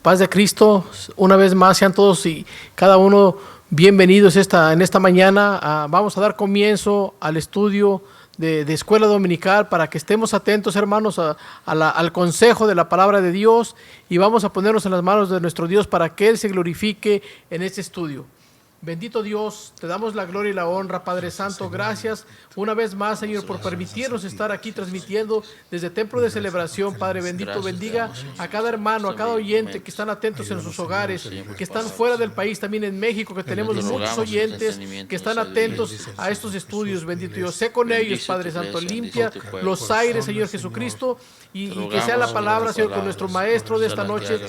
Paz de Cristo, una vez más sean todos y cada uno bienvenidos en esta mañana. Vamos a dar comienzo al estudio de escuela dominical para que estemos atentos, hermanos, al consejo de la palabra de Dios, y vamos a ponernos en las manos de nuestro Dios para que Él se glorifique en este estudio. Bendito Dios, te damos la gloria y la honra, Padre Santo. Gracias una vez más, Señor, por permitirnos estar aquí transmitiendo desde Templo de Celebración. Padre bendito, bendiga a cada hermano, a cada oyente que están atentos en sus hogares, que están fuera del país, también en México, que tenemos muchos oyentes que están atentos a estos estudios. Bendito Dios, sé con ellos, Padre Santo. Limpia los aires, Señor Jesucristo, y que sea la palabra, Señor, con nuestro maestro de esta noche.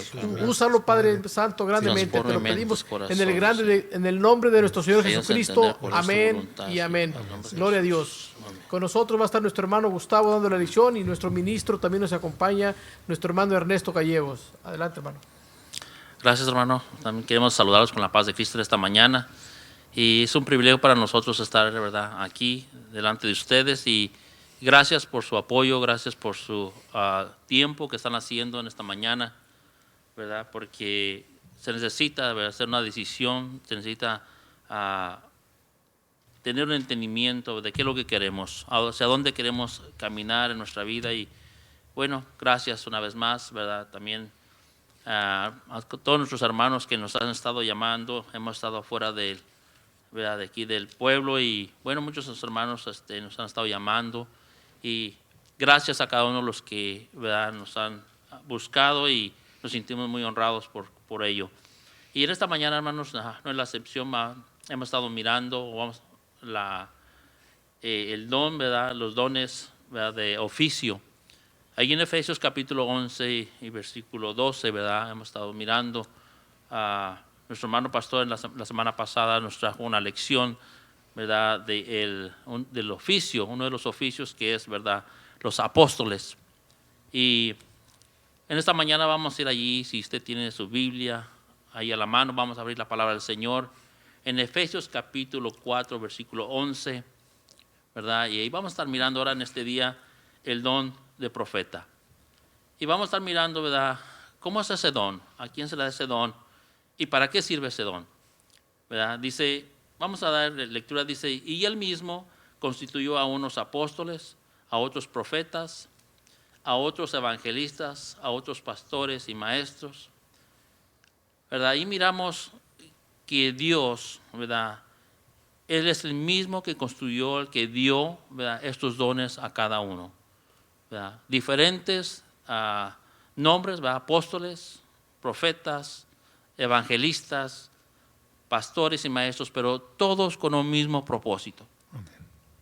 Úsalo, Padre Santo, grandemente. Te lo pedimos en el nombre de nuestro Señor Jesucristo. Amén y amén. Gloria a Dios. Con nosotros va a estar nuestro hermano Gustavo dando la lección, y nuestro ministro también nos acompaña, nuestro hermano Ernesto Gallegos. Adelante, hermano. Gracias, hermano. También queremos saludarlos con la paz de Cristo esta mañana. Y es un privilegio para nosotros estar, ¿verdad?, aquí delante de ustedes. Y gracias por su apoyo, gracias por su tiempo que están haciendo en esta mañana, ¿verdad? Porque se necesita, ¿verdad?, hacer una decisión, se necesita tener un entendimiento de qué es lo que queremos, hacia dónde queremos caminar en nuestra vida. Y bueno, gracias una vez más, ¿verdad? También a todos nuestros hermanos que nos han estado llamando. Hemos estado afuera ¿verdad?, de aquí del pueblo, y bueno, muchos de los hermanos nos han estado llamando, y gracias a cada uno de los que, ¿verdad?, nos han buscado, y nos sentimos muy honrados por ello. Y en esta mañana, hermanos, no es la excepción. Hemos estado mirando el don, ¿verdad?, los dones, ¿verdad?, de oficio. Ahí en Efesios capítulo 11 y versículo 12, ¿verdad?, hemos estado mirando. Nuestro hermano pastor la semana pasada nos trajo una lección, ¿verdad?, del oficio, uno de los oficios que es, ¿verdad?, los apóstoles. Y en esta mañana vamos a ir allí. Si usted tiene su Biblia ahí a la mano, vamos a abrir la palabra del Señor en Efesios capítulo 4, versículo 11, ¿verdad? Y ahí vamos a estar mirando ahora en este día el don de profeta. Y vamos a estar mirando, ¿verdad?, cómo es ese don, a quién se le da ese don y para qué sirve ese don, ¿verdad? Dice, vamos a dar lectura, dice, y él mismo constituyó a unos apóstoles, a otros profetas, a otros evangelistas, a otros pastores y maestros, ¿verdad? Ahí miramos que Dios, ¿verdad?, Él es el mismo que construyó, el que dio, ¿verdad?, estos dones a cada uno, ¿verdad? Diferentes nombres, ¿verdad?, apóstoles, profetas, evangelistas, pastores y maestros, pero todos con un mismo propósito. Amén.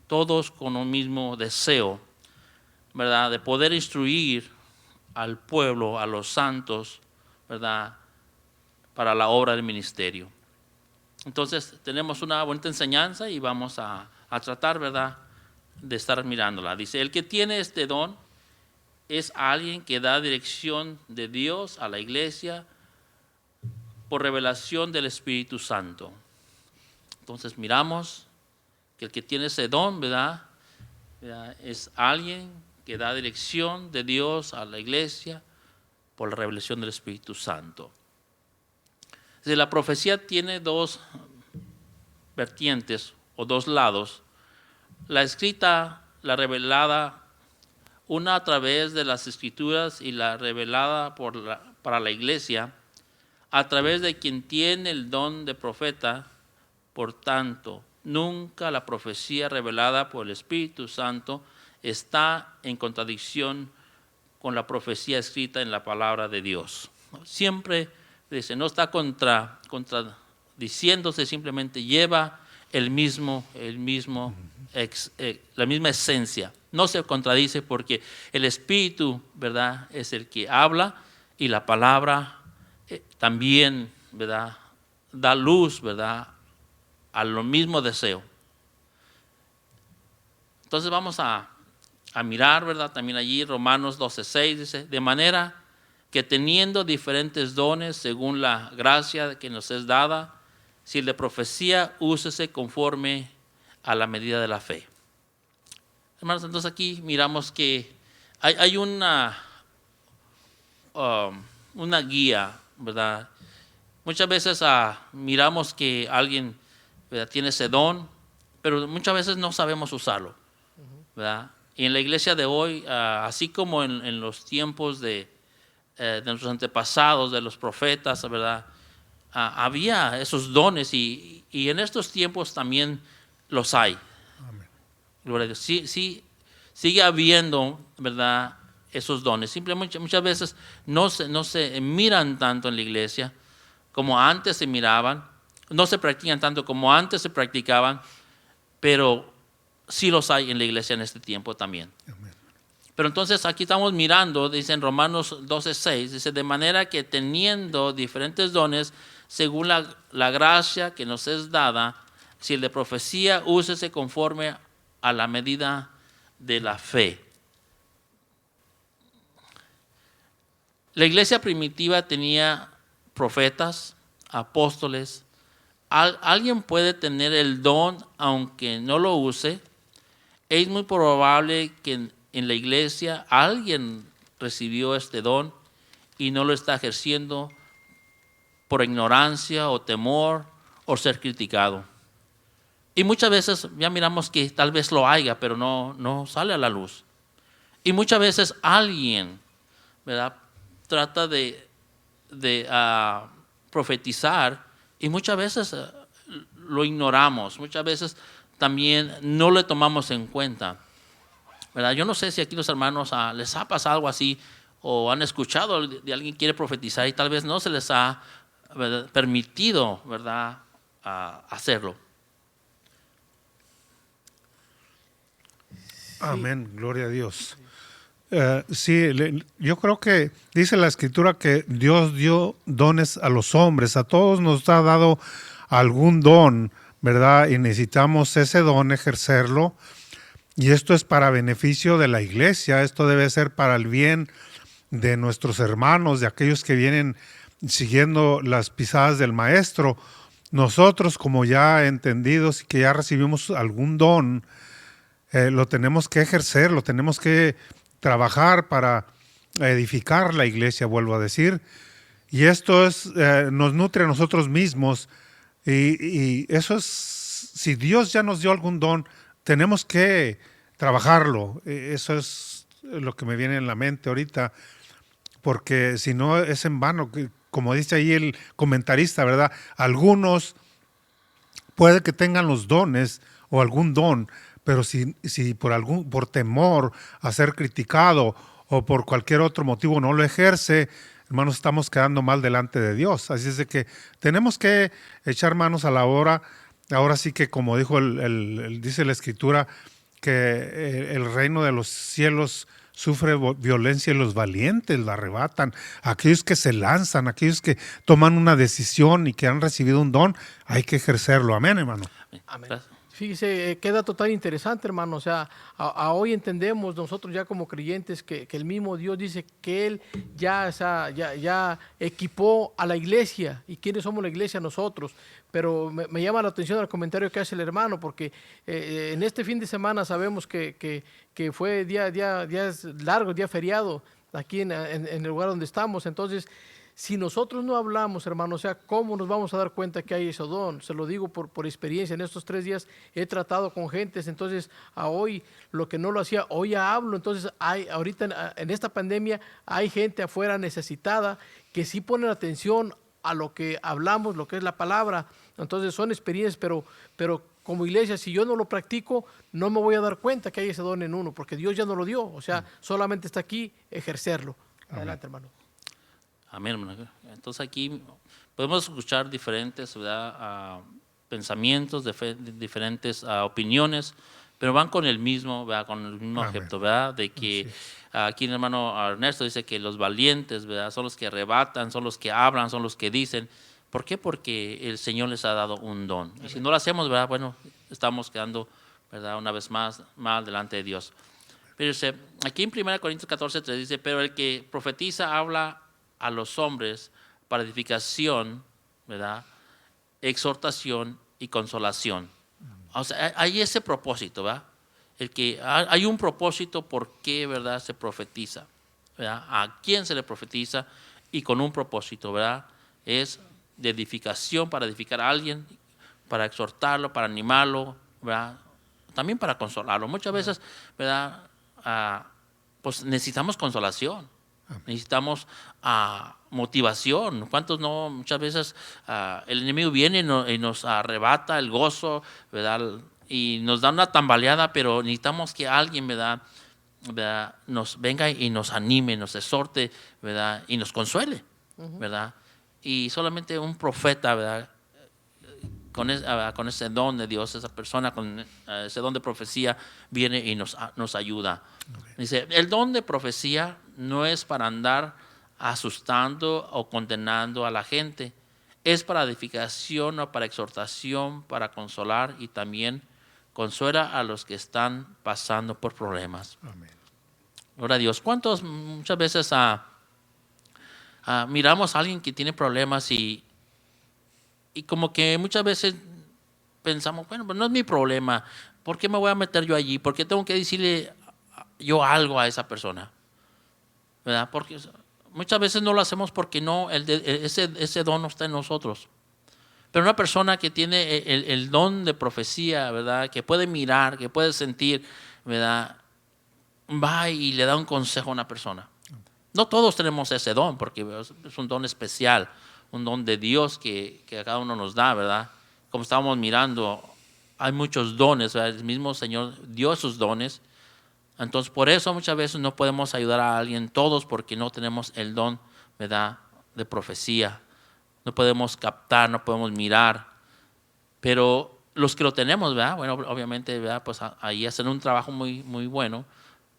Todos con un mismo deseo, ¿verdad?, de poder instruir al pueblo, a los santos, ¿verdad?, para la obra del ministerio. Entonces tenemos una bonita enseñanza y vamos a tratar, ¿verdad?, de estar mirándola. Dice, el que tiene este don es alguien que da dirección de Dios a la iglesia por revelación del Espíritu Santo. Entonces miramos que el que tiene ese don, ¿verdad?, es alguien que da dirección de Dios a la iglesia por la revelación del Espíritu Santo. La profecía tiene dos vertientes o dos lados. La escrita, la revelada, una a través de las escrituras y la revelada para la iglesia, a través de quien tiene el don de profeta. Por tanto, nunca la profecía revelada por el Espíritu Santo está en contradicción con la profecía escrita en la palabra de Dios. Siempre dice, no está contradiciéndose, simplemente lleva la misma esencia. No se contradice porque el Espíritu, ¿verdad?, es el que habla, y la palabra también, ¿verdad?, da luz, ¿verdad?, a lo mismo deseo. Entonces vamos a mirar, ¿verdad?, también allí Romanos 12:6 dice, de manera que teniendo diferentes dones según la gracia que nos es dada, si el de profecía, úsese conforme a la medida de la fe. Hermanos, entonces aquí miramos que hay una guía ¿verdad? Muchas veces miramos que alguien, ¿verdad?, tiene ese don, pero muchas veces no sabemos usarlo, ¿verdad? Y en la iglesia de hoy, así como en los tiempos de nuestros antepasados, de los profetas, ¿verdad?, había esos dones y en estos tiempos también los hay. Amén. Gloria a Dios. Sí, sí, sigue habiendo, ¿verdad?, esos dones. Simplemente muchas veces no se miran tanto en la iglesia como antes se miraban, no se practican tanto como antes se practicaban, pero sí los hay en la iglesia en este tiempo también. Amén. Pero entonces aquí estamos mirando, dice en Romanos 12:6, dice, de manera que teniendo diferentes dones, según la gracia que nos es dada, si el de profecía, úsese conforme a la medida de la fe. La iglesia primitiva tenía profetas, apóstoles. Alguien puede tener el don aunque no lo use. Es muy probable que en la iglesia alguien recibió este don y no lo está ejerciendo por ignorancia o temor o ser criticado. Y muchas veces ya miramos que tal vez lo haya, pero no sale a la luz. Y muchas veces alguien, ¿verdad?, trata de profetizar y muchas veces lo ignoramos, muchas veces también no le tomamos en cuenta, ¿verdad? Yo no sé si aquí los hermanos les ha pasado algo así o han escuchado de alguien que quiere profetizar y tal vez no se les ha, ¿verdad?, permitido, ¿verdad?, hacerlo. Amén, gloria a Dios. Sí, yo creo que dice la Escritura que Dios dio dones a los hombres, a todos nos ha dado algún don, ¿verdad? Y necesitamos ese don ejercerlo. Y esto es para beneficio de la iglesia, esto debe ser para el bien de nuestros hermanos, de aquellos que vienen siguiendo las pisadas del Maestro. Nosotros, como ya entendidos y que ya recibimos algún don, lo tenemos que ejercer, lo tenemos que trabajar para edificar la iglesia, vuelvo a decir. Y esto nos nutre a nosotros mismos. Y eso es, si Dios ya nos dio algún don, tenemos que trabajarlo. Eso es lo que me viene en la mente ahorita, porque si no es en vano, como dice ahí el comentarista, ¿verdad? Algunos puede que tengan los dones o algún don, pero si por temor a ser criticado o por cualquier otro motivo no lo ejerce, hermanos, estamos quedando mal delante de Dios. Así es de que tenemos que echar manos a la obra. Ahora sí que, como dijo dice la Escritura, que el reino de los cielos sufre violencia y los valientes la arrebatan. Aquellos que se lanzan, aquellos que toman una decisión y que han recibido un don, hay que ejercerlo. Amén, hermano. Amén. Fíjese, qué dato tan interesante, hermano. O sea, hoy entendemos nosotros ya como creyentes que el mismo Dios dice que Él ya equipó a la iglesia. ¿Y quiénes somos la iglesia? Nosotros. Pero me llama la atención el comentario que hace el hermano, porque en este fin de semana sabemos que fue día largo, día feriado, aquí en el lugar donde estamos. Entonces, si nosotros no hablamos, hermano, o sea, ¿cómo nos vamos a dar cuenta que hay ese don? Se lo digo por experiencia. En estos 3 días he tratado con gentes, entonces a hoy lo que no lo hacía, hoy ya hablo. Entonces ahorita en esta pandemia hay gente afuera necesitada que sí ponen atención a lo que hablamos, lo que es la palabra. Entonces son experiencias, pero como iglesia, si yo no lo practico, no me voy a dar cuenta que hay ese don en uno, porque Dios ya no lo dio. O sea, solamente está aquí ejercerlo. Adelante, hermano. Amén, hermano. Entonces aquí podemos escuchar diferentes, ¿verdad?, pensamientos, diferentes opiniones, pero van con el mismo, ¿verdad?, con el mismo objeto, ¿verdad?, de que aquí el hermano Ernesto dice que los valientes, ¿verdad?, son los que arrebatan, son los que hablan, son los que dicen. ¿Por qué? Porque el Señor les ha dado un don. Y si no lo hacemos, ¿verdad?, bueno, estamos quedando, ¿verdad?, una vez más mal delante de Dios. Pero aquí en 1 Corintios 14:3 dice, pero el que profetiza habla a los hombres para edificación, ¿verdad?, exhortación y consolación. O sea, hay ese propósito, ¿verdad? Hay un propósito por qué, ¿verdad?, se profetiza, ¿verdad? A quién se le profetiza y con un propósito, ¿verdad? Es de edificación, para edificar a alguien, para exhortarlo, para animarlo, ¿verdad? También para consolarlo. Muchas veces, ¿verdad? Pues necesitamos consolación, necesitamos motivación. ¿Cuántos no? Muchas veces el enemigo viene y nos arrebata el gozo, ¿verdad? Y nos da una tambaleada, pero necesitamos que alguien, ¿verdad? Nos venga y nos anime, nos exhorte, ¿verdad? Y nos consuele, ¿verdad? Y solamente un profeta, ¿verdad? Con ese don de Dios, esa persona con ese don de profecía viene y nos ayuda. Dice, el don de profecía no es para andar asustando o condenando a la gente, es para edificación o para exhortación, para consolar y también consuela a los que están pasando por problemas. Amén. Gloria a Dios. ¿Cuántos muchas veces miramos a alguien que tiene problemas y como que muchas veces pensamos, bueno, pues no es mi problema, ¿por qué me voy a meter yo allí? ¿Por qué tengo que decirle yo algo a esa persona? ¿Verdad? Porque muchas veces no lo hacemos porque no, ese don no está en nosotros. Pero una persona que tiene el don de profecía, ¿verdad? Que puede mirar, que puede sentir, ¿verdad? Va y le da un consejo a una persona. No todos tenemos ese don, porque es un don especial, un don de Dios que a cada uno nos da, ¿verdad? Como estábamos mirando, hay muchos dones, ¿verdad? El mismo Señor dio esos dones. Entonces, por eso muchas veces no podemos ayudar a alguien todos, porque no tenemos el don, ¿verdad? De profecía. No podemos captar, no podemos mirar. Pero los que lo tenemos, ¿verdad? Bueno, obviamente, ¿verdad? Pues ahí hacen un trabajo muy, muy bueno,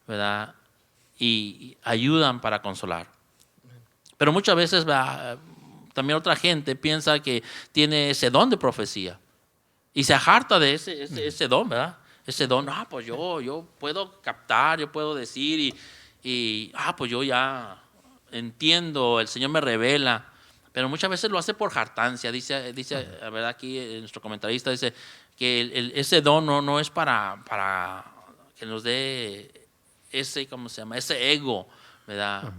¿verdad? Y ayudan para consolar. Pero muchas veces, ¿verdad? También otra gente piensa que tiene ese don de profecía y se harta de ese don, ¿verdad? Ese don, pues yo puedo captar, yo puedo decir pues yo ya entiendo, el Señor me revela. Pero muchas veces lo hace por jartancia. Dice la verdad, aquí nuestro comentarista dice que ese don no es para que nos dé ¿cómo se llama? Ese ego, ¿verdad?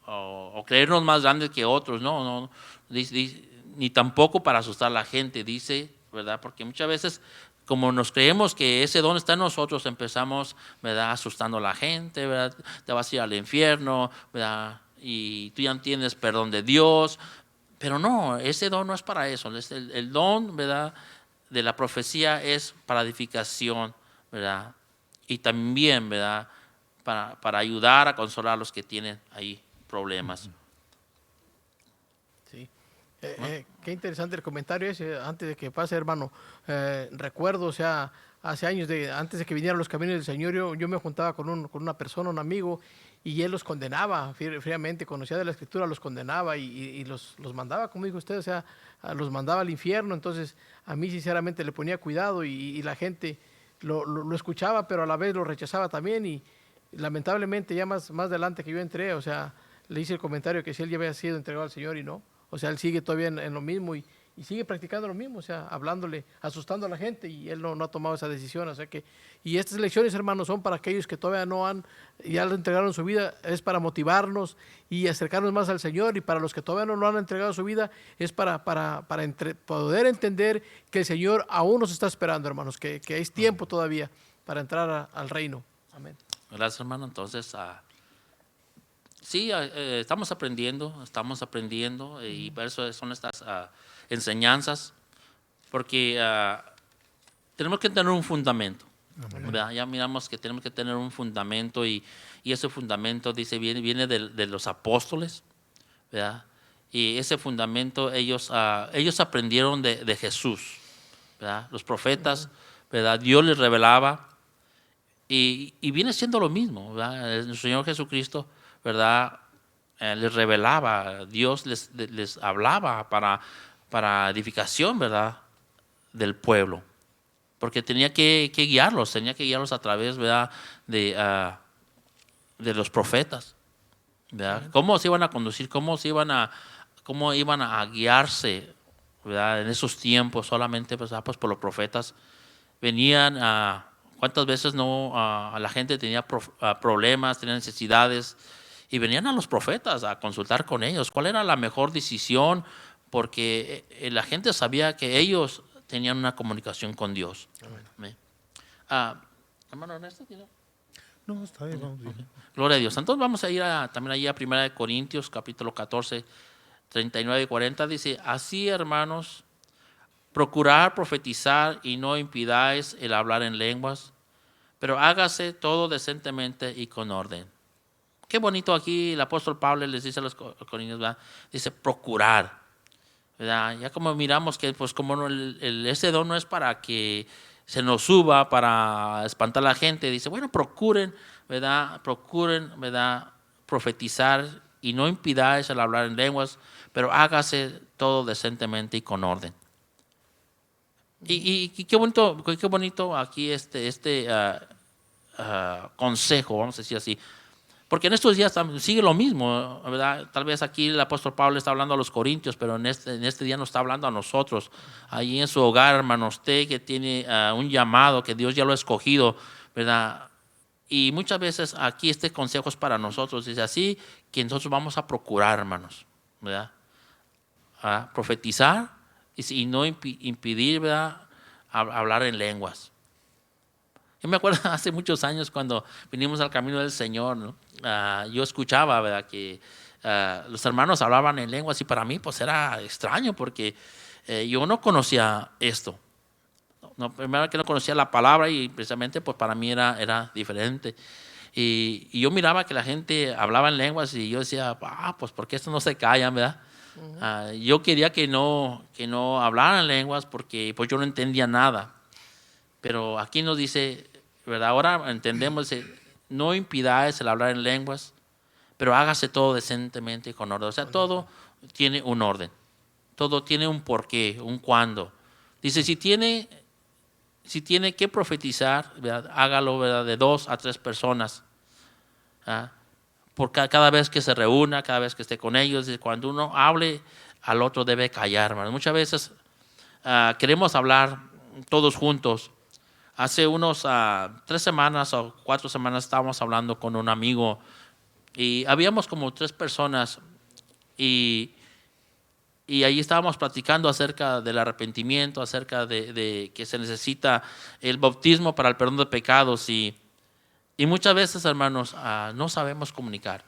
O creernos más grandes que otros, no, ni tampoco para asustar a la gente, dice, ¿verdad? Porque muchas veces, como nos creemos que ese don está en nosotros, empezamos, ¿verdad? Asustando a la gente, ¿verdad? Te vas a ir al infierno, ¿verdad? Y tú ya no tienes perdón de Dios. Pero no, ese don no es para eso. El don, ¿verdad? De la profecía es para edificación, ¿verdad? Y también, ¿verdad? Para ayudar a consolar a los que tienen ahí problemas. Sí. Qué interesante el comentario ese. Antes de que pase, hermano, recuerdo, o sea, hace años, antes de que vinieran los caminos del Señor, yo me juntaba con una persona, un amigo, y él los condenaba fríamente, conocía de la Escritura, los condenaba y los mandaba, como dijo usted, o sea, los mandaba al infierno. Entonces, a mí sinceramente le ponía cuidado y la gente lo escuchaba, pero a la vez lo rechazaba también. Y lamentablemente, ya más adelante que yo entré, o sea, le hice el comentario que si él ya había sido entregado al Señor y no. O sea, él sigue todavía en lo mismo y sigue practicando lo mismo, o sea, hablándole, asustando a la gente, y él no ha tomado esa decisión. O sea que, y estas lecciones, hermanos, son para aquellos que todavía ya le entregaron su vida, es para motivarnos y acercarnos más al Señor. Y para los que todavía no lo han entregado su vida, es para poder entender que el Señor aún nos está esperando, hermanos, que es tiempo todavía para entrar al reino. Amén. Gracias, hermano. Entonces, sí, estamos aprendiendo y por eso son estas enseñanzas, porque tenemos que tener un fundamento, ¿verdad? Ya miramos que tenemos que tener un fundamento y ese fundamento, dice, viene de los apóstoles, ¿verdad? Y ese fundamento ellos aprendieron de Jesús, ¿verdad? Los profetas, ¿verdad? Dios les revelaba y viene siendo lo mismo, ¿verdad? El Señor Jesucristo, ¿verdad? Les revelaba, Dios les hablaba para edificación, ¿verdad? Del pueblo, porque tenía que guiarlos a través, ¿verdad? De los profetas, ¿verdad? Cómo se iban a conducir, cómo iban a guiarse, ¿verdad? En esos tiempos solamente, pues por los profetas venían ¿cuántas veces no la gente tenía problemas, tenía necesidades? Y venían a los profetas a consultar con ellos cuál era la mejor decisión, porque la gente sabía que ellos tenían una comunicación con Dios. Amén. Hermano Ernesto, ¿tiene? No, está bien. No, sí. Gloria a Dios. Entonces vamos a ir también allí a 1 Corintios, capítulo 14, 39 y 40. Dice, así, hermanos, procurad profetizar y no impidáis el hablar en lenguas, pero hágase todo decentemente y con orden. Qué bonito aquí el apóstol Pablo les dice a los corintios, ¿verdad? Dice procurar, ¿verdad? Ya como miramos que pues como ese don no es para que se nos suba, para espantar a la gente, dice, bueno, procuren, ¿verdad? Procuren, ¿verdad? Profetizar y no impidáis el hablar en lenguas, pero hágase todo decentemente y con orden. Y qué bonito aquí consejo, vamos a decir así. Porque en estos días sigue lo mismo, ¿verdad? Tal vez aquí el apóstol Pablo está hablando a los corintios, pero en este día nos está hablando a nosotros. Allí en su hogar, hermano, usted que tiene un llamado, que Dios ya lo ha escogido, ¿verdad? Y muchas veces aquí este consejo es para nosotros. Dice así que nosotros vamos a procurar, hermanos, ¿verdad? A profetizar y no impedir, ¿verdad? Hablar en lenguas. Yo me acuerdo hace muchos años cuando vinimos al camino del Señor, ¿no? Yo escuchaba, ¿verdad?, que los hermanos hablaban en lenguas y para mí pues era extraño porque yo no conocía esto. No, primero que no conocía la palabra y precisamente pues para mí era diferente. Y yo miraba que la gente hablaba en lenguas y yo decía, pues ¿por qué estos no se callan, verdad? Yo quería que no hablaran lenguas porque pues yo no entendía nada. Pero aquí nos dice, ¿verdad? Ahora entendemos, no impidáis el hablar en lenguas, pero hágase todo decentemente y con orden. O sea, todo tiene un orden. Todo tiene un porqué, un cuándo. Dice, si tiene que profetizar, ¿verdad? Hágalo, ¿verdad?, de 2 a 3 personas. Por cada vez que se reúna, cada vez que esté con ellos. Cuando uno hable, al otro debe callar, hermano. Muchas veces queremos hablar todos juntos. Hace unos 3 semanas o 4 semanas estábamos hablando con un amigo y habíamos como 3 personas y ahí estábamos platicando acerca del arrepentimiento, acerca de que se necesita el bautismo para el perdón de pecados y muchas veces, hermanos, no sabemos comunicar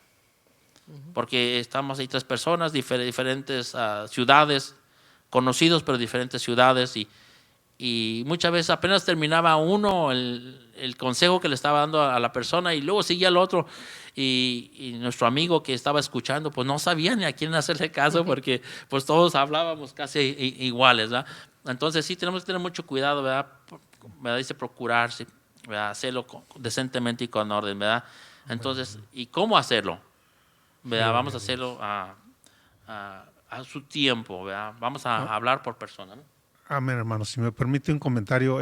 porque estamos ahí 3 personas, diferentes ciudades, conocidos pero diferentes ciudades y muchas veces apenas terminaba uno el consejo que le estaba dando a la persona y luego seguía el otro y nuestro amigo que estaba escuchando pues no sabía ni a quién hacerle caso porque pues todos hablábamos casi iguales, ¿verdad? Entonces sí tenemos que tener mucho cuidado, ¿verdad? Dice procurarse, ¿verdad? Hacerlo decentemente y con orden, ¿verdad? Entonces, ¿y cómo hacerlo? ¿Verdad? Vamos a hacerlo a su tiempo, ¿verdad? Vamos a hablar por persona, ¿no? Amén, hermano. Si me permite un comentario,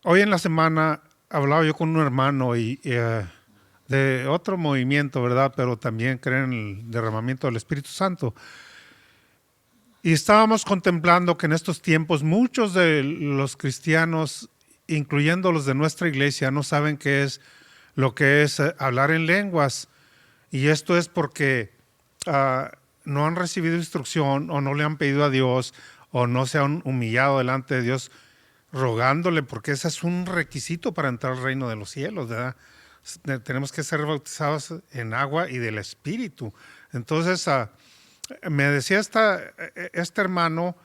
hoy en la semana hablaba yo con un hermano de otro movimiento, ¿verdad? Pero también creen en el derramamiento del Espíritu Santo. Y estábamos contemplando que en estos tiempos muchos de los cristianos, incluyendo los de nuestra iglesia, no saben qué es lo que es hablar en lenguas. Y esto es porque no han recibido instrucción o no le han pedido a Dios o no se han humillado delante de Dios rogándole, porque ese es un requisito para entrar al reino de los cielos, ¿verdad? Tenemos que ser bautizados en agua y del Espíritu. Entonces, me decía este hermano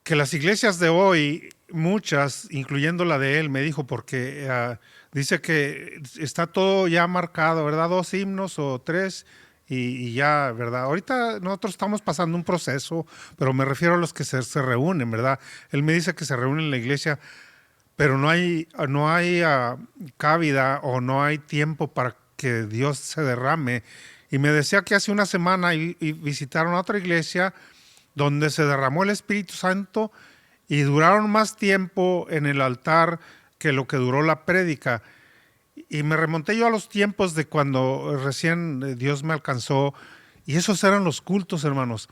que las iglesias de hoy, muchas, incluyendo la de él, me dijo, porque dice que está todo ya marcado, ¿verdad? 2 himnos o 3 y ya, ¿verdad? Ahorita nosotros estamos pasando un proceso, pero me refiero a los que se reúnen, ¿verdad? Él me dice que se reúnen en la iglesia, pero no hay cabida o no hay tiempo para que Dios se derrame. Y me decía que hace una semana y visitaron otra iglesia donde se derramó el Espíritu Santo y duraron más tiempo en el altar que lo que duró la prédica. Y me remonté yo a los tiempos de cuando recién Dios me alcanzó y esos eran los cultos, hermanos,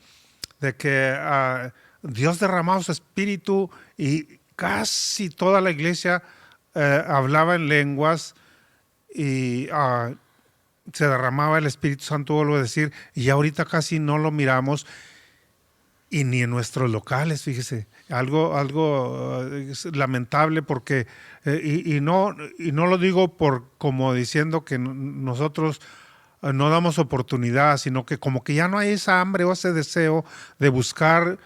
de que Dios derramaba su Espíritu y casi toda la iglesia hablaba en lenguas y se derramaba el Espíritu Santo, vuelvo a decir, y ahorita casi no lo miramos, y ni en nuestros locales, fíjese, algo es lamentable porque, y no lo digo como diciendo que nosotros no damos oportunidad, sino que como que ya no hay esa hambre o ese deseo de buscar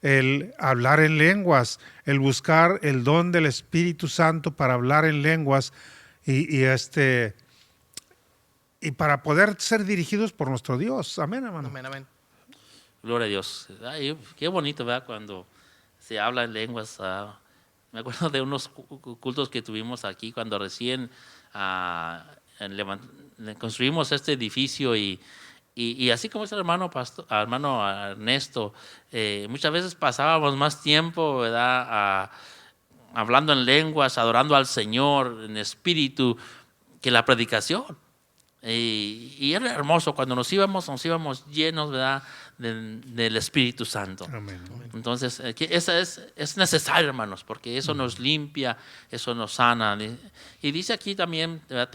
el hablar en lenguas, el buscar el don del Espíritu Santo para hablar en lenguas y para poder ser dirigidos por nuestro Dios. Amén, hermano. Amén, amén. Gloria a Dios. Ay, qué bonito, ¿verdad? Cuando se habla en lenguas. Me acuerdo de unos cultos que tuvimos aquí cuando recién construimos este edificio y así como es el hermano Ernesto, muchas veces pasábamos más tiempo, ¿verdad? Hablando en lenguas, adorando al Señor en espíritu, que la predicación. Y era hermoso cuando nos íbamos llenos, ¿verdad? Del Espíritu Santo. Amén. Entonces, eso es necesario, hermanos, porque eso nos limpia, eso nos sana. Y dice aquí también, ¿verdad?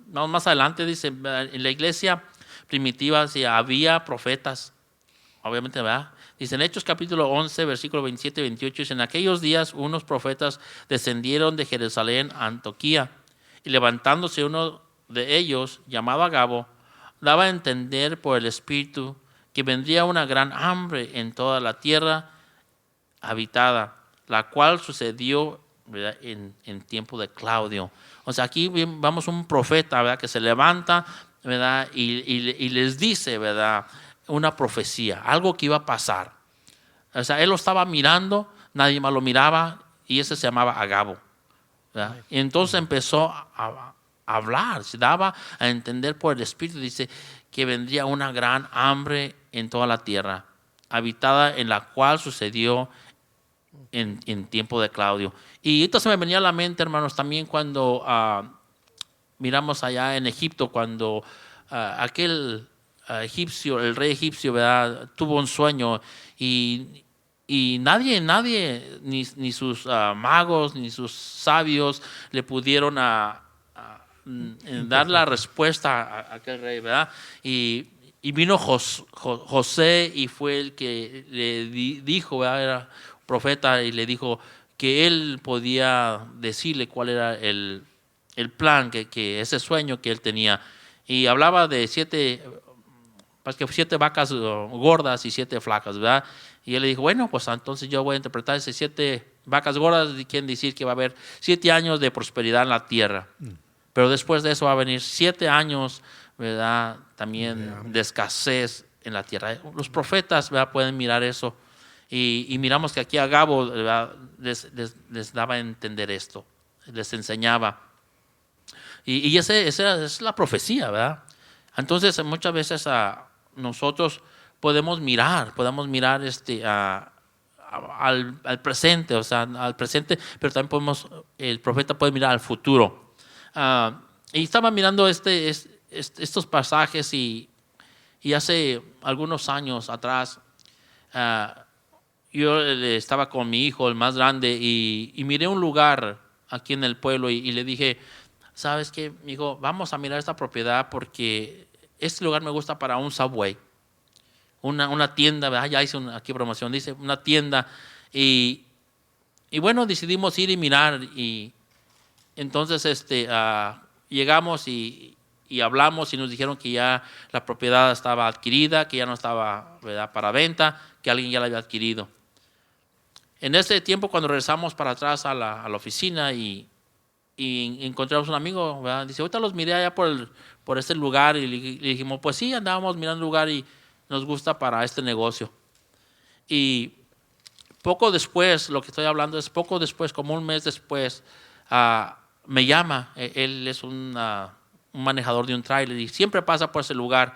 Vamos más adelante, dice, en la iglesia primitiva había profetas, obviamente, ¿verdad? Dice en Hechos capítulo 11, versículo 27 y 28, dice, en aquellos días unos profetas descendieron de Jerusalén a Antioquía, y levantándose uno de ellos, llamado Agabo, daba a entender por el Espíritu que vendría una gran hambre en toda la tierra habitada, la cual sucedió, ¿verdad? En tiempo de Claudio. O sea, aquí vamos un profeta, ¿verdad? Que se levanta, ¿verdad? Y les dice, ¿verdad? Una profecía, algo que iba a pasar. O sea, él lo estaba mirando, nadie más lo miraba, y ese se llamaba Agabo, ¿verdad? Y entonces empezó a hablar, se daba a entender por el Espíritu, dice que vendría una gran hambre en toda la tierra, habitada, en la cual sucedió en tiempo de Claudio. Y esto se me venía a la mente, hermanos, también cuando miramos allá en Egipto, cuando aquel egipcio, el rey egipcio, ¿verdad? Tuvo un sueño y nadie, ni sus magos, ni sus sabios le pudieron dar la respuesta a aquel rey, ¿verdad? Y vino José y fue el que le dijo, ¿verdad? Era profeta, y le dijo que él podía decirle cuál era el plan, que ese sueño que él tenía. Y hablaba de 7 vacas gordas y 7 flacas, ¿verdad? Y él le dijo, bueno, pues entonces yo voy a interpretar esas 7 vacas gordas, y quieren decir que va a haber 7 años de prosperidad en la tierra. Pero después de eso va a venir 7 años, ¿verdad? También de escasez en la tierra. Los profetas, ¿verdad? Pueden mirar eso. Y miramos que aquí Agabo, ¿verdad? Les daba a entender esto, les enseñaba. Y esa es la profecía, ¿verdad? Entonces, muchas veces nosotros podemos mirar al presente, o sea, al presente, pero también el profeta puede mirar al futuro. Y estaba mirando estos pasajes y hace algunos años atrás yo estaba con mi hijo, el más grande, y miré un lugar aquí en el pueblo y le dije, ¿sabes qué, mi hijo? Vamos a mirar esta propiedad porque este lugar me gusta para un Subway, una tienda, ¿verdad? Ya hice aquí promoción, dice una tienda, y bueno, decidimos ir y mirar, y entonces llegamos y hablamos y nos dijeron que ya la propiedad estaba adquirida, que ya no estaba, ¿verdad? Para venta, que alguien ya la había adquirido. En ese tiempo, cuando regresamos para atrás a la oficina y encontramos un amigo, ¿verdad? Dice, ahorita los miré allá por este lugar, y le dijimos, pues sí, andábamos mirando el lugar y nos gusta para este negocio. Y poco después, lo que estoy hablando es poco después, como un mes después, me llama. Él es un manejador de un tráiler y siempre pasa por ese lugar.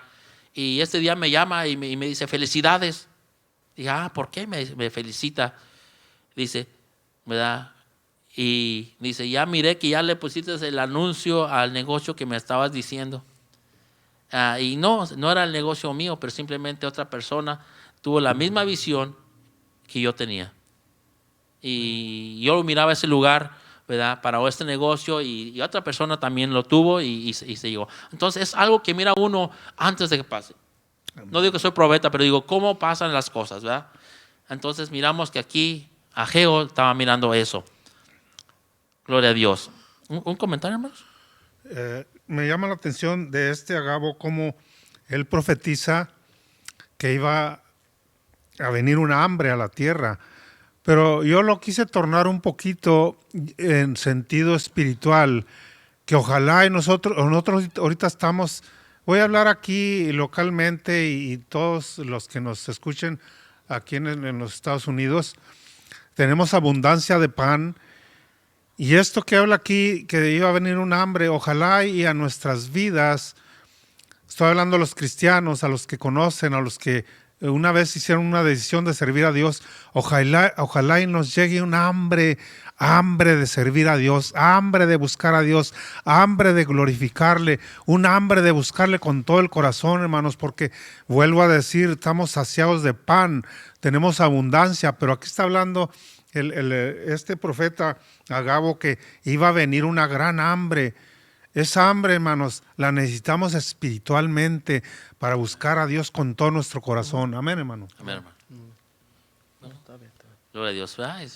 Y este día me llama y me dice, felicidades. Dije, ¿por qué me felicita? Dice, ¿verdad? Y dice, ya miré que ya le pusiste el anuncio al negocio que me estabas diciendo. Y no era el negocio mío, pero simplemente otra persona tuvo la misma visión que yo tenía. Y yo miraba ese lugar ¿verdad? Para este negocio y otra persona también lo tuvo y se llegó. Entonces es algo que mira uno antes de que pase. No digo que soy profeta, pero digo cómo pasan las cosas, ¿verdad? Entonces miramos que aquí Ageo estaba mirando eso. Gloria a Dios. ¿Un comentario, hermanos? Me llama la atención de este Agabo cómo él profetiza que iba a venir una hambre a la tierra. Pero yo lo quise tornar un poquito en sentido espiritual, que ojalá y nosotros ahorita estamos, voy a hablar aquí localmente y todos los que nos escuchen aquí en los Estados Unidos, tenemos abundancia de pan. Y esto que habla aquí, que iba a venir un hambre, ojalá y a nuestras vidas, estoy hablando a los cristianos, a los que conocen, a los que una vez hicieron una decisión de servir a Dios, ojalá y nos llegue un hambre de servir a Dios, hambre de buscar a Dios, hambre de glorificarle, un hambre de buscarle con todo el corazón, hermanos, porque vuelvo a decir, estamos saciados de pan, tenemos abundancia, pero aquí está hablando este profeta Agabo que iba a venir una gran hambre. Esa hambre, hermanos, la necesitamos espiritualmente para buscar a Dios con todo nuestro corazón. Amén, hermano. Amén, hermano. Gloria a Dios, ¿verdad?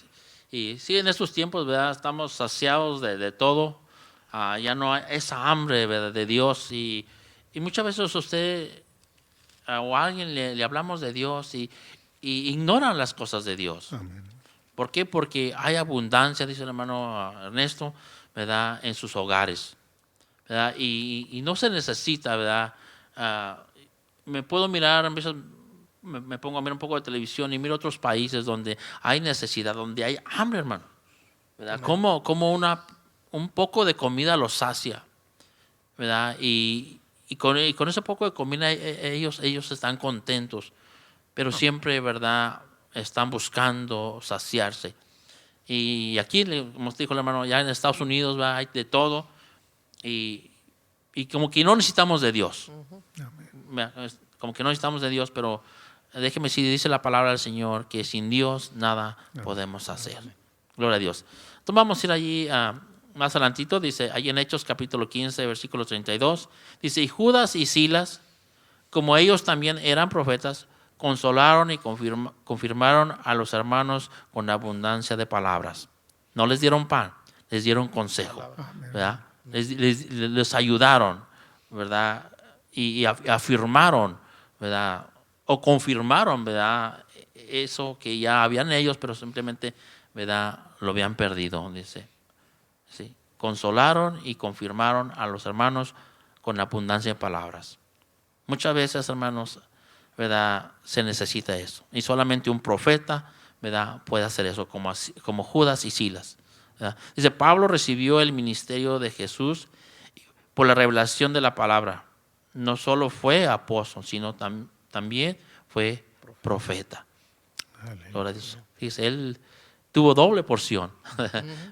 Y sí, en estos tiempos, ¿verdad? Estamos saciados de todo. Ya no hay esa hambre, ¿verdad? De Dios. Y muchas veces usted o a alguien le hablamos de Dios y ignoran las cosas de Dios. Amén. ¿Por qué? Porque hay abundancia, dice el hermano Ernesto, ¿verdad? En sus hogares, ¿verdad? Y no se necesita, ¿verdad? Me puedo mirar, a veces me pongo a mirar un poco de televisión y miro otros países donde hay necesidad, donde hay hambre, hermano, ¿verdad? Como un poco de comida los sacia, ¿verdad? Y con ese poco de comida ellos están contentos, pero siempre, ¿verdad? Están buscando saciarse. Y aquí, como dijo el hermano, ya en Estados Unidos ¿verdad? Hay de todo y como que no necesitamos de Dios. Como que no necesitamos de Dios, pero déjeme decir, dice la palabra del Señor que sin Dios nada podemos hacer. Gloria a Dios. Entonces vamos a ir allí más adelantito, dice, ahí en Hechos capítulo 15, versículo 32, dice, y Judas y Silas, como ellos también eran profetas, consolaron y confirmaron a los hermanos con abundancia de palabras. No les dieron pan, les dieron consejo, ¿verdad? Les ayudaron, ¿verdad? Y afirmaron, ¿verdad? O confirmaron, ¿verdad? Eso que ya habían ellos, pero simplemente, ¿verdad? Lo habían perdido, dice. ¿Sí? Consolaron y confirmaron a los hermanos con abundancia de palabras. Muchas veces, hermanos, ¿verdad? Se necesita eso. Y solamente un profeta, ¿verdad? Puede hacer eso, como Judas y Silas, ¿verdad? Dice, Pablo recibió el ministerio de Jesús por la revelación de la palabra. No solo fue apóstol, sino también fue profeta. Gloria a Dios. Dice, él tuvo doble porción,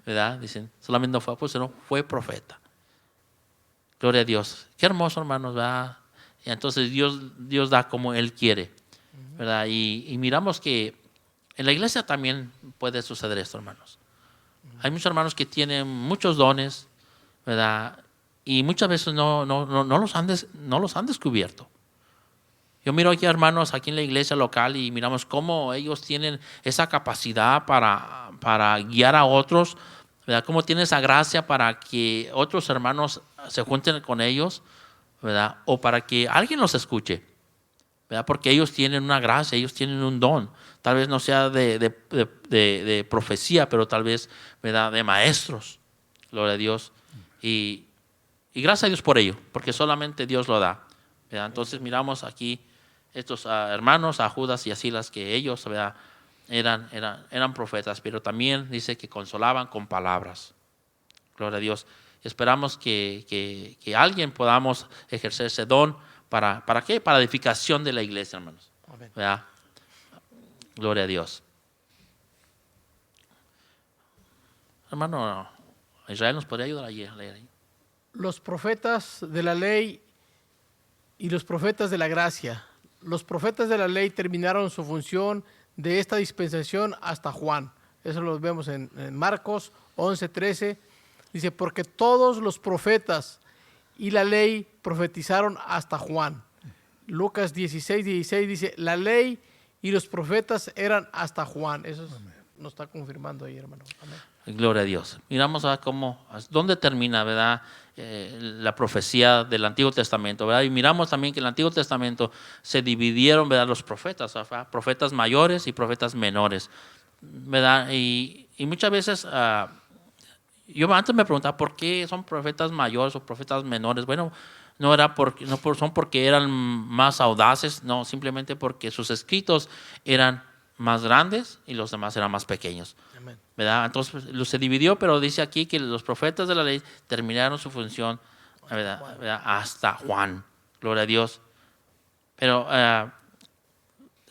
¿verdad? Dicen, solamente no fue apóstol, sino fue profeta. Gloria a Dios. Qué hermoso, hermanos, ¿verdad? Y entonces Dios da como Él quiere, ¿verdad? Y miramos que en la iglesia también puede suceder esto, hermanos. Hay muchos hermanos que tienen muchos dones, ¿verdad? Y muchas veces no los han descubierto. Yo miro aquí hermanos aquí en la iglesia local y miramos cómo ellos tienen esa capacidad para guiar a otros, ¿verdad? Cómo tienen esa gracia para que otros hermanos se junten con ellos, ¿verdad? O para que alguien los escuche, ¿verdad? Porque ellos tienen una gracia, ellos tienen un don. Tal vez no sea de profecía, pero tal vez, ¿verdad? De maestros. Gloria a Dios. Y gracias a Dios por ello, porque solamente Dios lo da, ¿verdad? Entonces miramos aquí estos hermanos, a Judas y a Silas, que ellos, ¿verdad? eran profetas, pero también dice que consolaban con palabras. Gloria a Dios. Esperamos que alguien podamos ejercer ese don. ¿Para qué? Para edificación de la iglesia, hermanos. ¿Verdad? Gloria a Dios. Hermano, Israel nos podría ayudar a leer ahí. Los profetas de la ley y los profetas de la gracia. Los profetas de la ley terminaron su función de esta dispensación hasta Juan. Eso lo vemos en Marcos 11:13, dice, porque todos los profetas y la ley profetizaron hasta Juan. Lucas 16:16 dice, la ley y los profetas eran hasta Juan. Eso nos está confirmando ahí, hermano. Amén. Gloria a Dios. Miramos a dónde termina, ¿verdad? La profecía del Antiguo Testamento, ¿verdad? Y miramos también que en el Antiguo Testamento se dividieron, ¿verdad? Los profetas, ¿verdad? Profetas mayores y profetas menores, ¿verdad? Y muchas veces yo antes me preguntaba por qué son profetas mayores o profetas menores. Bueno, son porque eran más audaces, no, simplemente porque sus escritos eran más grandes y los demás eran más pequeños. Amén. ¿Verdad? Entonces se dividió, pero dice aquí que los profetas de la ley terminaron su función, ¿verdad? Hasta Juan. Gloria a Dios. Pero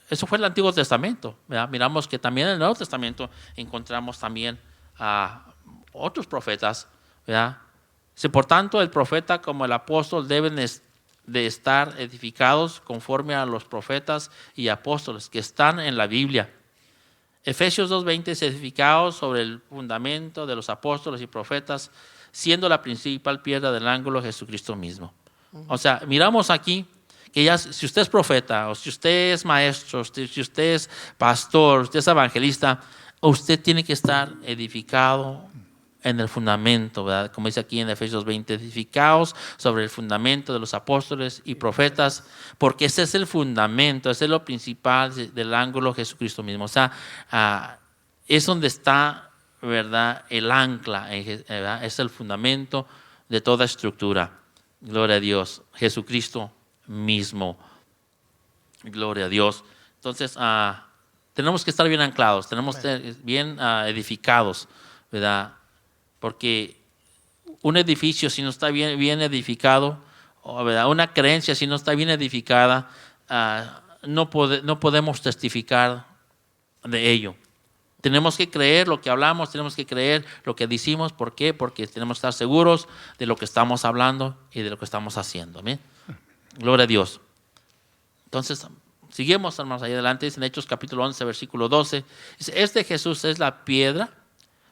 eso fue el Antiguo Testamento, ¿verdad? Miramos que también en el Nuevo Testamento encontramos también a otros profetas, ¿verdad? Por tanto, el profeta como el apóstol deben de estar edificados conforme a los profetas y apóstoles que están en la Biblia. Efesios 2:20, edificados sobre el fundamento de los apóstoles y profetas, siendo la principal piedra del ángulo Jesucristo mismo. O sea, miramos aquí que ya si usted es profeta, o si usted es maestro, si usted es pastor, usted es evangelista, usted tiene que estar edificado en el fundamento, ¿verdad? Como dice aquí en Efesios 20, edificados sobre el fundamento de los apóstoles y profetas, porque ese es el fundamento, ese es lo principal del ángulo Jesucristo mismo. O sea, es donde está, ¿verdad?, el ancla, ¿verdad? Es el fundamento de toda estructura. Gloria a Dios, Jesucristo mismo. Gloria a Dios. Entonces, tenemos que estar bien anclados, tenemos que estar bien edificados, ¿verdad? Porque un edificio, si no está bien edificado, ¿verdad?, una creencia, si no está bien edificada, no podemos testificar de ello. Tenemos que creer lo que hablamos, tenemos que creer lo que decimos. ¿Por qué? Porque tenemos que estar seguros de lo que estamos hablando y de lo que estamos haciendo. ¿Amén? Gloria a Dios. Entonces, seguimos, hermanos, ahí adelante. Dice en Hechos capítulo 11, versículo 12. Dice, este Jesús es la piedra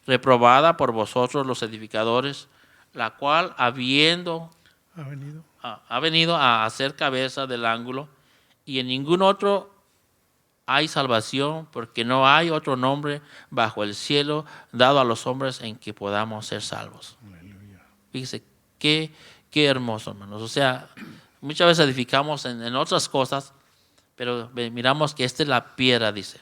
reprobada por vosotros los edificadores, la cual ha venido a ser cabeza del ángulo, y en ningún otro hay salvación, porque no hay otro nombre bajo el cielo dado a los hombres en que podamos ser salvos. Aleluya. Fíjese, qué hermoso, hermanos. O sea, muchas veces edificamos en otras cosas, pero miramos que esta es la piedra, dice,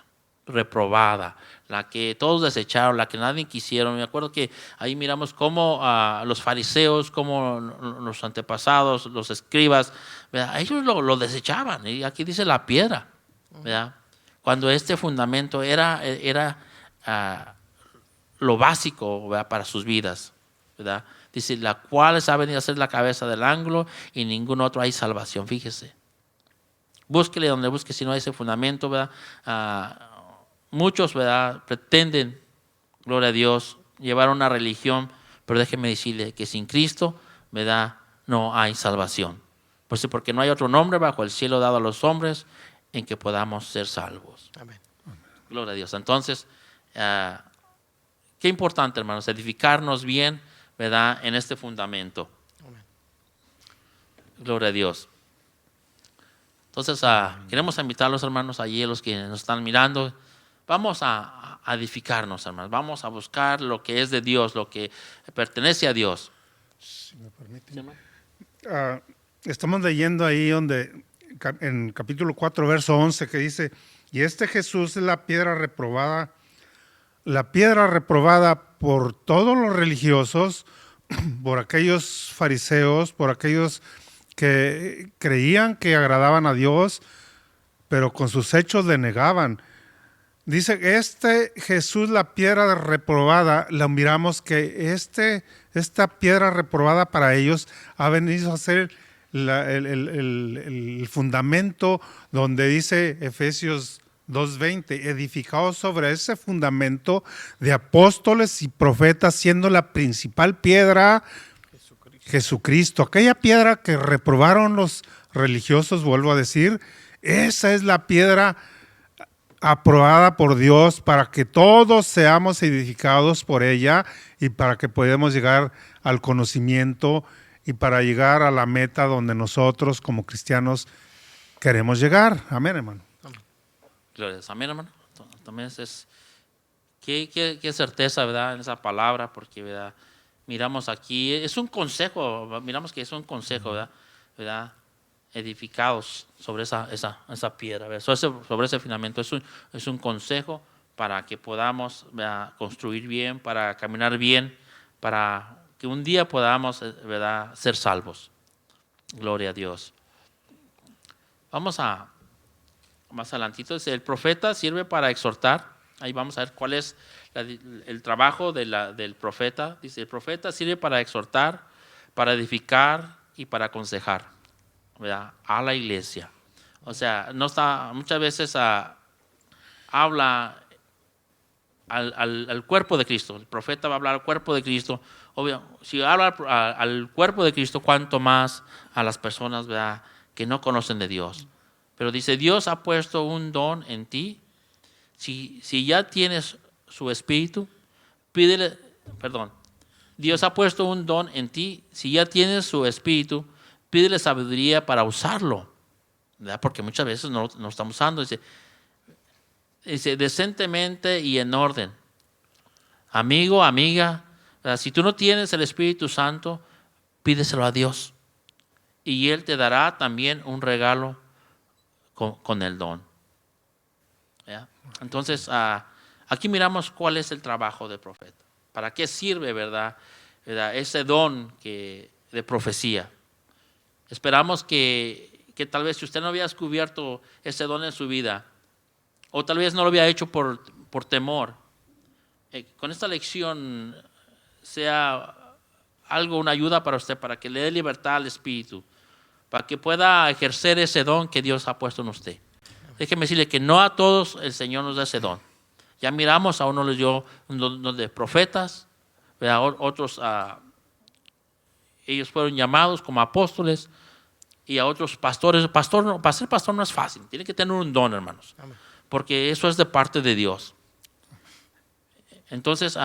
reprobada, la que todos desecharon, la que nadie quisieron. Me acuerdo que ahí miramos cómo los fariseos, cómo los antepasados, los escribas, ¿verdad?, ellos lo desechaban. Y aquí dice la piedra, ¿verdad?, cuando este fundamento era lo básico, ¿verdad?, para sus vidas, ¿verdad? Dice, la cual ha venido a ser la cabeza del ángulo, y en ningún otro hay salvación. Fíjese, búsquele donde busque, si no hay ese fundamento, ¿verdad? Muchos, ¿verdad?, pretenden, gloria a Dios, llevar una religión, pero déjeme decirle que sin Cristo, ¿verdad?, no hay salvación. Pues porque no hay otro nombre bajo el cielo dado a los hombres en que podamos ser salvos. Amén. Gloria a Dios. Entonces, qué importante, hermanos, edificarnos bien, ¿verdad?, en este fundamento. Amén. Gloria a Dios. Entonces, queremos invitar a los hermanos allí, a los que nos están mirando. Vamos a edificarnos, hermanos. Vamos a buscar lo que es de Dios, lo que pertenece a Dios. Si me permiten. Estamos leyendo ahí en capítulo 4, verso 11, que dice, y este Jesús es la piedra reprobada por todos los religiosos, por aquellos fariseos, por aquellos que creían que agradaban a Dios, pero con sus hechos le negaban. Dice, este Jesús, la piedra reprobada, la miramos que esta piedra reprobada para ellos ha venido a ser el fundamento, donde dice Efesios 2:20, edificados sobre ese fundamento de apóstoles y profetas, siendo la principal piedra Jesucristo. Aquella piedra que reprobaron los religiosos, vuelvo a decir, esa es la piedra aprobada por Dios para que todos seamos edificados por ella y para que podamos llegar al conocimiento y para llegar a la meta donde nosotros como cristianos queremos llegar. Amén, hermano. Gloria a Dios. Amén, hermano. También qué certeza, ¿verdad? En esa palabra, porque, ¿verdad? Miramos aquí, es un consejo, miramos que es un consejo, ¿verdad? Edificados sobre esa piedra, ¿verdad? Sobre ese fundamento. Es un consejo para que podamos, ¿verdad?, construir bien, para caminar bien, para que un día podamos, ¿verdad?, ser salvos. Gloria a Dios. Vamos a más adelantito. Dice, el profeta sirve para exhortar. Ahí vamos a ver cuál es el trabajo del profeta. Dice, el profeta sirve para exhortar, para edificar y para aconsejar, ¿verdad?, a la iglesia. O sea, muchas veces habla al cuerpo de Cristo. El profeta va a hablar al cuerpo de Cristo. Obvio, si habla al cuerpo de Cristo, cuánto más a las personas, ¿verdad?, que no conocen de Dios. Pero dice, Dios ha puesto un don en ti. Si ya tienes su espíritu, Dios ha puesto un don en ti. Si ya tienes su espíritu, pídele sabiduría para usarlo, ¿verdad? Porque muchas veces no estamos usando. Dice, decentemente y en orden. Amigo, amiga, ¿verdad?, si tú no tienes el Espíritu Santo, pídeselo a Dios. Y Él te dará también un regalo con el don. ¿Ya? Entonces, aquí miramos cuál es el trabajo del profeta. ¿Para qué sirve, verdad ese don de profecía? Esperamos que tal vez si usted no había descubierto ese don en su vida, o tal vez no lo había hecho por temor, con esta lección sea una ayuda para usted, para que le dé libertad al Espíritu, para que pueda ejercer ese don que Dios ha puesto en usted. Déjeme decirle que no a todos el Señor nos da ese don. Ya miramos, a uno les dio un don de profetas, ¿verdad? Otros, ellos fueron llamados como apóstoles, y a otros pastores. Para ser pastor no es fácil, tiene que tener un don, hermanos. Amén. Porque eso es de parte de Dios. Entonces,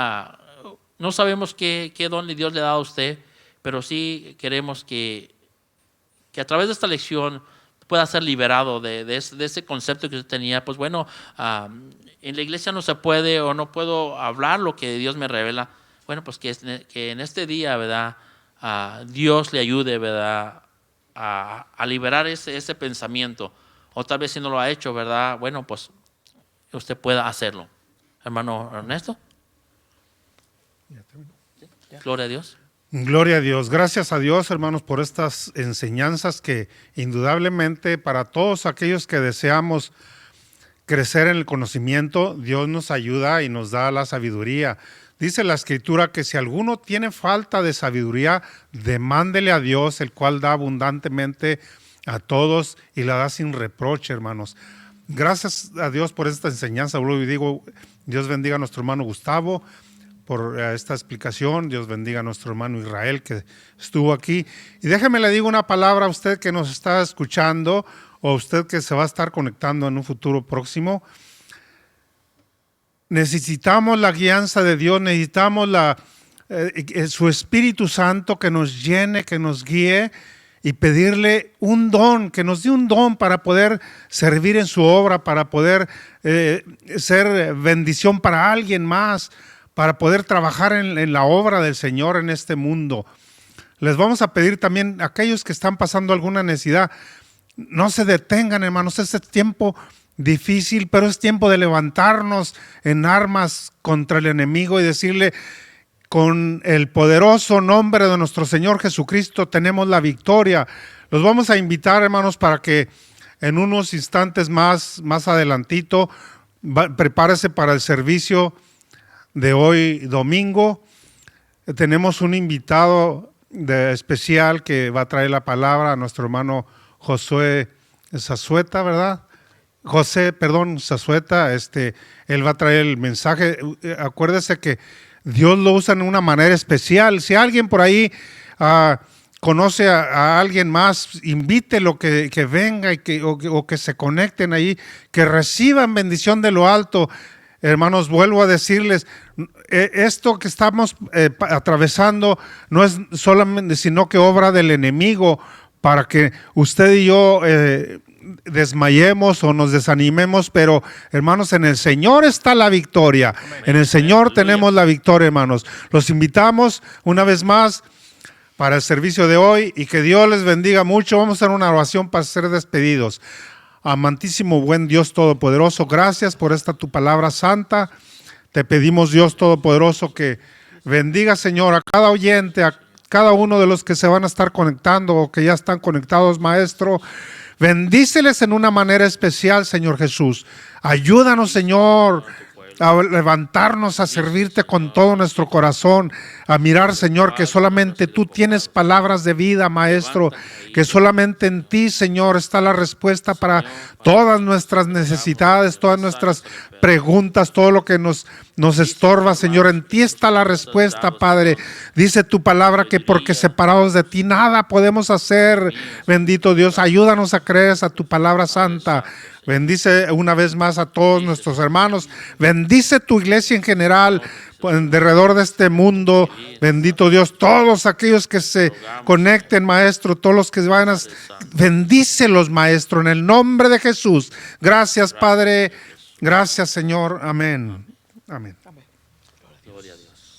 no sabemos qué don Dios le ha dado a usted, pero sí queremos que a través de esta lección pueda ser liberado de ese concepto que usted tenía. Pues bueno, en la iglesia no se puede, o no puedo hablar lo que Dios me revela. Bueno, pues que en este día, ¿verdad?, Dios le ayude, ¿verdad?, a liberar ese pensamiento. O tal vez si no lo ha hecho, ¿verdad?, bueno, pues usted pueda hacerlo. Hermano Ernesto. Gloria a Dios. Gloria a Dios. Gracias a Dios, hermanos, por estas enseñanzas que indudablemente para todos aquellos que deseamos crecer en el conocimiento, Dios nos ayuda y nos da la sabiduría. Dice la Escritura que si alguno tiene falta de sabiduría, demándele a Dios, el cual da abundantemente a todos y la da sin reproche, hermanos. Gracias a Dios por esta enseñanza. Y digo, Dios bendiga a nuestro hermano Gustavo por esta explicación. Dios bendiga a nuestro hermano Israel que estuvo aquí. Y déjeme le digo una palabra a usted que nos está escuchando, o usted que se va a estar conectando en un futuro próximo. Necesitamos la guianza de Dios, necesitamos su Espíritu Santo que nos llene, que nos guíe, y pedirle un don, que nos dé un don para poder servir en su obra, para poder ser bendición para alguien más, para poder trabajar en la obra del Señor en este mundo. Les vamos a pedir también a aquellos que están pasando alguna necesidad, no se detengan, hermanos. Este es tiempo difícil, pero es tiempo de levantarnos en armas contra el enemigo y decirle: con el poderoso nombre de nuestro Señor Jesucristo tenemos la victoria. Los vamos a invitar, hermanos, para que en unos instantes más adelantito, prepárese para el servicio de hoy domingo. Tenemos un invitado especial que va a traer la palabra, a nuestro hermano Josué Zazueta, ¿verdad? Zazueta. Él va a traer el mensaje. Acuérdese que Dios lo usa en una manera especial. Si alguien por ahí conoce a alguien más, invítelo que venga y o que se conecten ahí, que reciban bendición de lo alto. Hermanos, vuelvo a decirles, esto que estamos atravesando no es solamente, sino que obra del enemigo para que usted y yo desmayemos o nos desanimemos, pero hermanos, en el Señor está la victoria. En el Señor tenemos la victoria, hermanos. Los invitamos una vez más para el servicio de hoy y que Dios les bendiga mucho. Vamos a hacer una oración para ser despedidos. Amantísimo buen Dios Todopoderoso, gracias por esta tu palabra santa. Te pedimos, Dios Todopoderoso, que bendiga, Señor, a cada oyente, a cada uno de los que se van a estar conectando o que ya están conectados, Maestro. Bendíceles en una manera especial, Señor Jesús. Ayúdanos, Señor, a levantarnos, a servirte con todo nuestro corazón, a mirar, Señor, que solamente tú tienes palabras de vida, Maestro, que solamente en ti, Señor, está la respuesta para todas nuestras necesidades, todas nuestras preguntas, todo lo que nos estorba, Señor. En ti está la respuesta, Padre. Dice tu palabra que porque separados de ti nada podemos hacer. Bendito Dios, ayúdanos a creer a tu palabra santa. Bendice una vez más a todos nuestros hermanos. Bendice tu iglesia en general, alrededor de este mundo. Bendito Dios, todos aquellos que se conecten, Maestro, todos los que van a... Bendícelos, Maestro, en el nombre de Jesús. Gracias, Padre. Gracias, Señor. Amén. Amén. Gloria a Dios.